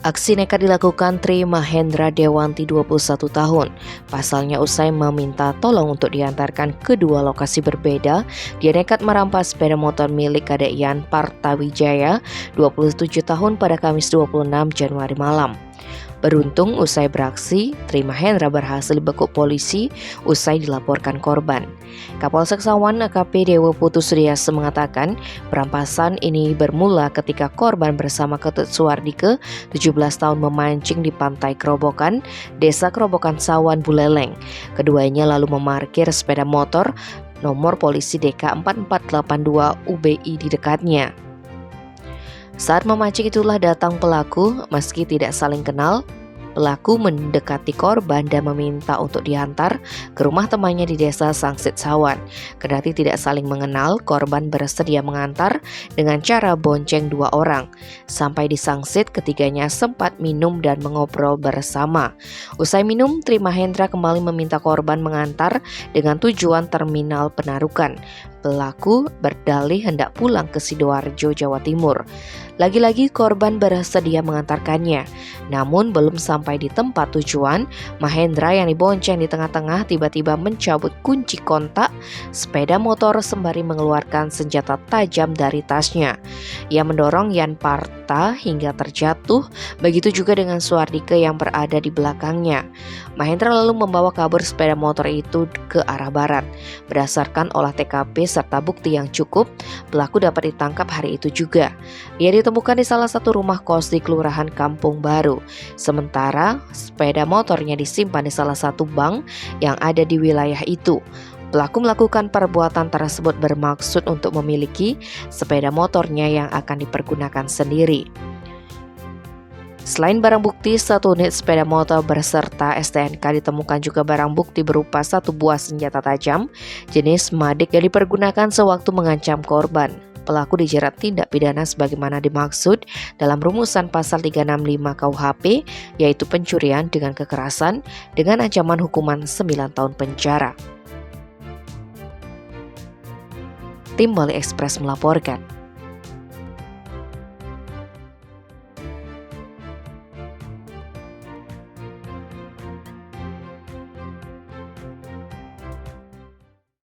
Aksi nekat dilakukan Tri Mahendra Dewanti 21 tahun. Pasalnya usai meminta tolong untuk diantarkan ke dua lokasi berbeda, dia nekat merampas sepeda motor milik Kadek Yan Partawijaya 27 tahun pada Kamis 26 Januari malam. Beruntung usai beraksi, Tri Mahendra berhasil dibekuk polisi usai dilaporkan korban. Kapolsek Sawan AKP Dewa Putu Suryasa mengatakan perampasan ini bermula ketika korban bersama Ketut Suwardike 17 tahun memancing di Pantai Kerobokan, Desa Kerobokan Sawan, Buleleng. Keduanya lalu memarkir sepeda motor nomor polisi DK 4482 UBI di dekatnya. Saat memancing itulah datang pelaku. Meski tidak saling kenal, pelaku mendekati korban dan meminta untuk diantar ke rumah temannya di desa Sangsit Sawan. Kendati tidak saling mengenal, korban bersedia mengantar dengan cara bonceng dua orang. Sampai di Sangsit, ketiganya sempat minum dan mengobrol bersama. Usai minum, Tri Mahendra kembali meminta korban mengantar dengan tujuan terminal Penarukan. Pelaku berdalih hendak pulang ke Sidoarjo, Jawa Timur. Lagi-lagi korban bersedia mengantarkannya. Namun belum sampai di tempat tujuan, Mahendra yang dibonceng di tengah-tengah tiba-tiba mencabut kunci kontak sepeda motor sembari mengeluarkan senjata tajam dari tasnya. Ia mendorong Yan Parta hingga terjatuh, begitu juga dengan Suwardike yang berada di belakangnya. Mahendra lalu membawa kabur sepeda motor itu ke arah barat. Berdasarkan olah TKP serta bukti yang cukup, pelaku dapat ditangkap hari itu juga. Ia ditemukan di salah satu rumah kos di Kelurahan Kampung Baru. Sementara sepeda motornya disimpan di salah satu bank yang ada di wilayah itu. Pelaku melakukan perbuatan tersebut bermaksud untuk memiliki sepeda motornya yang akan dipergunakan sendiri. Selain barang bukti, satu unit sepeda motor berserta STNK, ditemukan juga barang bukti berupa satu buah senjata tajam jenis madik yang dipergunakan sewaktu mengancam korban. Pelaku dijerat tindak pidana sebagaimana dimaksud dalam rumusan pasal 365 KUHP, yaitu pencurian dengan kekerasan dengan ancaman hukuman 9 tahun penjara. Tim Bali Express melaporkan.